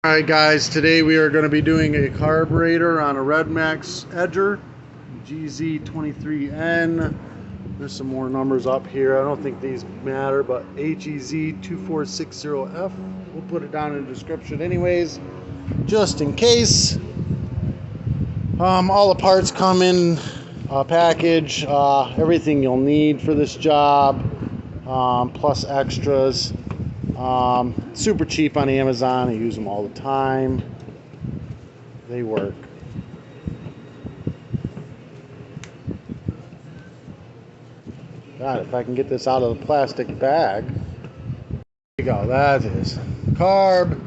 Alright guys, today we are going to be doing a carburetor on a redmax edger, gz23n. There's some more numbers up here. I don't think these matter, but hez2460f. We'll put it down in the description anyways, just in case. All the parts come in a package, everything you'll need for this job, plus extras. Super cheap on Amazon. I use them all the time. They work. God, if I can get this out of the plastic bag. There you go. That is carb,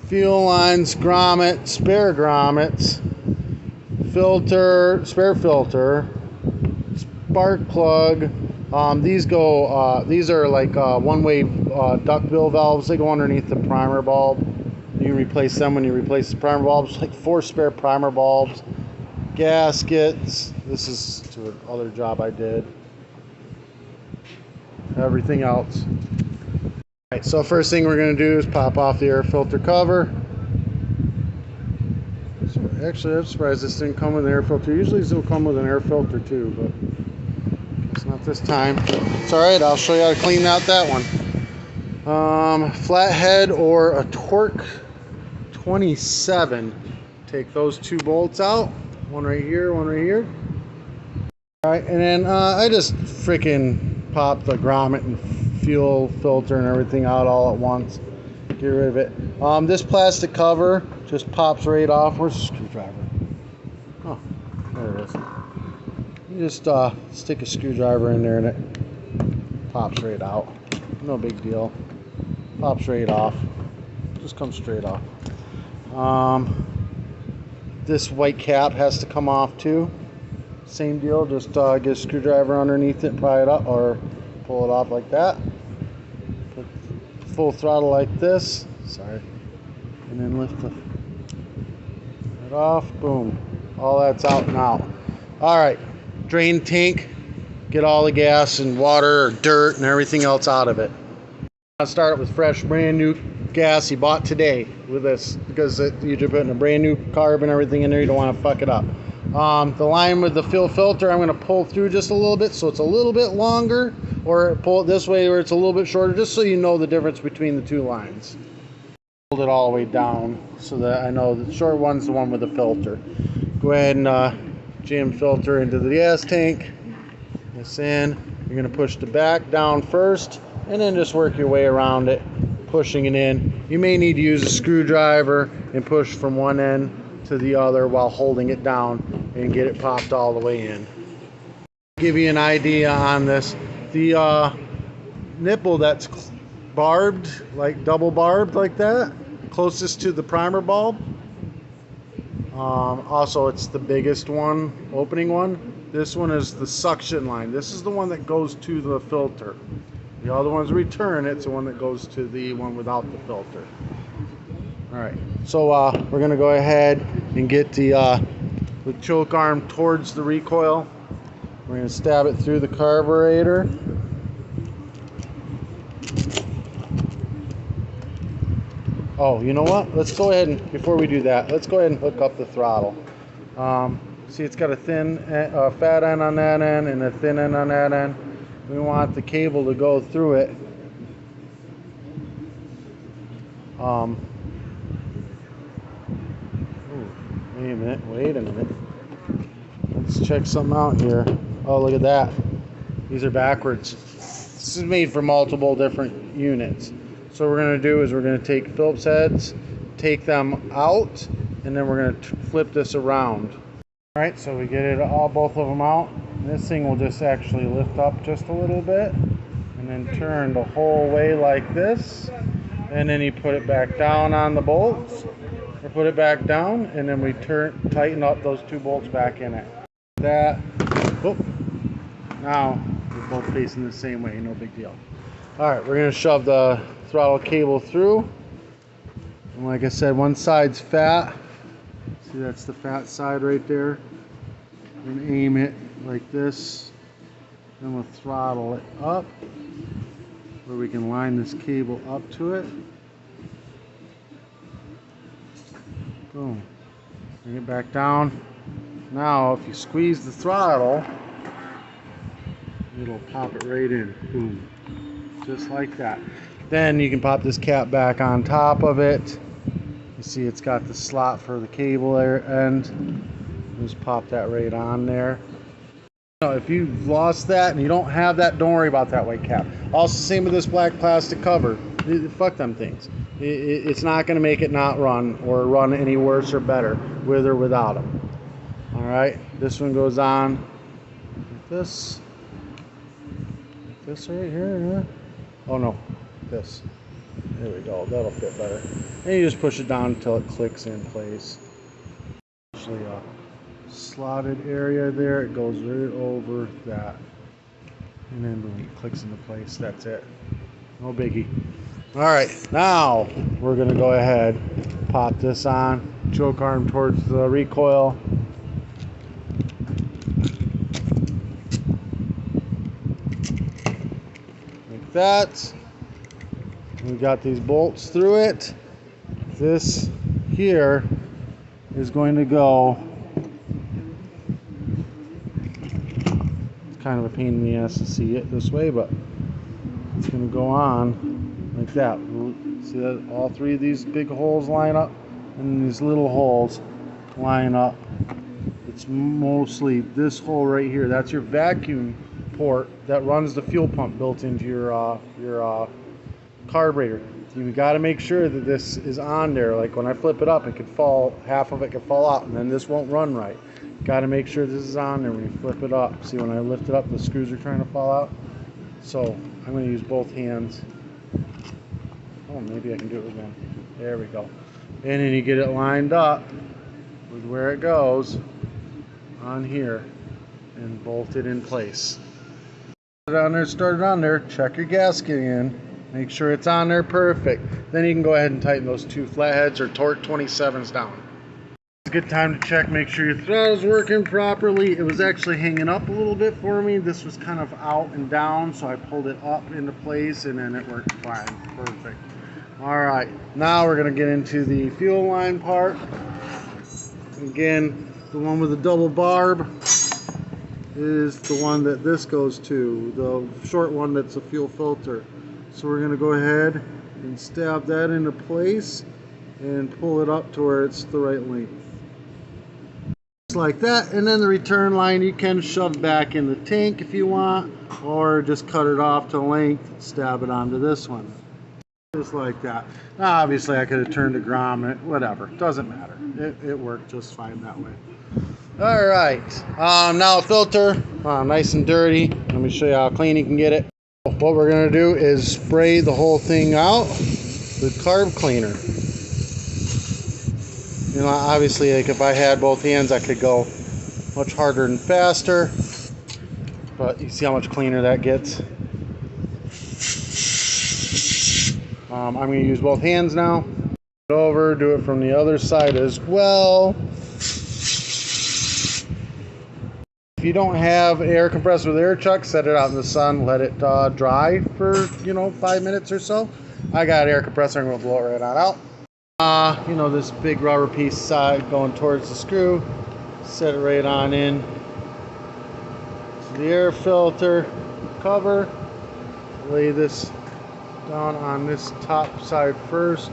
fuel lines, grommet, spare grommets, filter, spare filter, spark plug. These are like one-way duckbill valves. They go underneath the primer bulb. You can replace them when you replace the primer bulbs. Like 4 spare primer bulbs, gaskets. This is to another job I did. Everything else. Alright, so first thing we're going to do is pop off the air filter cover. So actually, I'm surprised this didn't come with an air filter. Usually these will come with an air filter too, but not this time. It's alright, I'll show you how to clean out that one. Flathead or a torque 27. Take those 2 bolts out. One right here, one right here. Alright, and then I just freaking pop the grommet and fuel filter and everything out all at once. Get rid of it. This plastic cover just pops right off. Where's the screwdriver? Oh, there it is. You just stick a screwdriver in there and it pops right out. No big deal. Pops right off. Just comes straight off. This white cap has to come off too. Same deal. Just get a screwdriver underneath it, pry it up, or pull it off like that. Put full throttle like this. Sorry. And then lift it off. Boom. All that's out now. All right. Drain tank, get all the gas and water or dirt and everything else out of it. I'll start it with fresh brand new gas you bought today with this, because you're putting a brand new carb and everything in there. You don't want to fuck it up. The line with the fuel filter, I'm going to pull through just a little bit so it's a little bit longer, or pull it this way where it's a little bit shorter, just so you know the difference between the 2 lines. Hold it all the way down so that I know the short one's the one with the filter. Go ahead and jam filter into the gas tank. This in. You're going to push the back down first and then just work your way around it, pushing it in. You may need to use a screwdriver and push from one end to the other while holding it down and get it popped all the way in. Give you an idea on this. The nipple that's barbed, like double barbed like that, closest to the primer bulb. Also, it's the biggest one, opening one. This one is the suction line. This is the one that goes to the filter. The other one's return. It's the one that goes to the one without the filter. All right. So we're gonna go ahead and get the choke arm towards the recoil. We're gonna stab it through the carburetor. Oh, you know what? Let's go ahead and, before we do that, let's go ahead and hook up the throttle. See, it's got a thin, fat end on that end and a thin end on that end. We want the cable to go through it. Ooh, wait a minute. Let's check something out here. Oh, look at that. These are backwards. This is made for multiple different units. So what we're going to do is we're going to take Phillips heads, take them out, and then we're going to flip this around. All right, so we get it all, both of them out. This thing will just actually lift up just a little bit and then turn the whole way like this. And then you put it back down on the bolts, or put it back down, and then we tighten up those 2 bolts back in it. That. Oh, now we're both facing the same way, no big deal. All right, we're going to shove the throttle cable through. And like I said, one side's fat. See, that's the fat side right there. We're going to aim it like this. Then we'll throttle it up, where we can line this cable up to it. Boom. Bring it back down. Now, if you squeeze the throttle, it'll pop it right in. Boom. Just like that. Then you can pop this cap back on top of it. You see it's got the slot for the cable end. Just pop that right on there. If you've lost that and you don't have that, don't worry about that white cap. Also, same with this black plastic cover. Fuck them things. It's not going to make it not run or run any worse or better with or without them. Alright, this one goes on like this. This right here. Oh no, this. There we go, that'll fit better. And you just push it down until it clicks in place. Actually a slotted area there, it goes right over that. And then boom, it clicks into place, that's it. No biggie. Alright, now we're going to go ahead, pop this on, choke arm towards the recoil. Like that. We've got these bolts through it. This here is going to go, it's kind of a pain in the ass to see it this way, but it's going to go on like that. See that all three of these big holes line up, and these little holes line up. It's mostly this hole right here. That's your vacuum port that runs the fuel pump built into your carburetor. You got to make sure that this is on there. Like when I flip it up, it could fall, half of it could fall out, and then this won't run right. Got to make sure this is on there when you flip it up. See, when I lift it up, the screws are trying to fall out. So I'm going to use both hands. Oh, maybe I can do it with one. There we go. And then you get it lined up with where it goes on here and bolt it in place. Put it on there, start it on there, check your gasket in, make sure it's on there perfect. Then you can go ahead and tighten those two flatheads or torque 27s down. It's a good time to check, make sure your throttle's working properly. It was actually hanging up a little bit for me. This was kind of out and down, so I pulled it up into place and then it worked fine. Perfect. Alright, now we're going to get into the fuel line part. Again, the one with the double barb is the one that this goes to, the short one that's a fuel filter. So we're going to go ahead and stab that into place and pull it up to where it's the right length. Just like that, and then the return line you can shove back in the tank if you want, or just cut it off to length, stab it onto this one. Just like that. Now, obviously I could have turned the grom, whatever, doesn't matter. It worked just fine that way. Alright, now a filter, nice and dirty. Let me show you how clean you can get it. What we're going to do is spray the whole thing out with carb cleaner. You know, obviously, like if I had both hands, I could go much harder and faster. But you see how much cleaner that gets. I'm going to use both hands now. Over, do it from the other side as well. If you don't have air compressor with air chuck, set it out in the sun, let it dry for 5 minutes or so. I got air compressor, I'm going to blow it right on out. This big rubber piece side going towards the screw, set it right on in to the air filter cover. Lay this down on this top side first.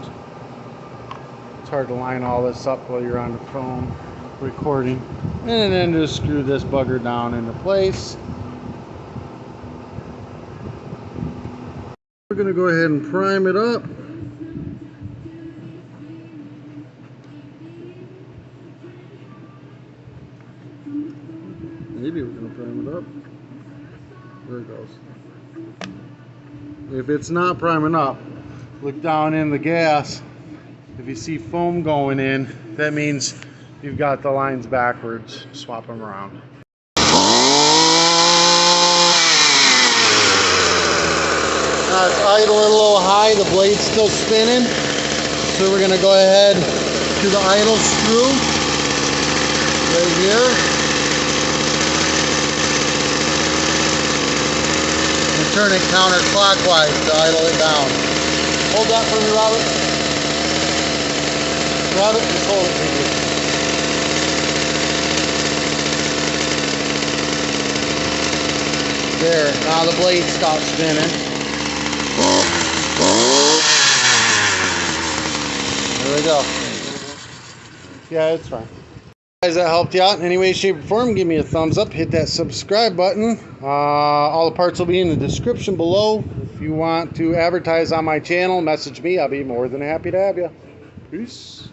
It's hard to line all this up while you're on the phone recording, and then just screw this bugger down into place. We're going to go ahead and prime it up. Maybe we're going to prime it up. There it goes. If it's not priming up, look down in the gas. If you see foam going in, that means you've got the lines backwards. Swap them around. Now it's idling a little high, the blade's still spinning. So we're going to go ahead to the idle screw right here. And turn it counterclockwise to idle it down. Hold that for me, Robert. Grab it and pull it, baby. There, now the blade stops spinning. There we go. Yeah, it's fine. Guys, that helped you out in any way, shape, or form, give me a thumbs up, hit that subscribe button. All the parts will be in the description below. If you want to advertise on my channel, message me. I'll be more than happy to have you. Peace.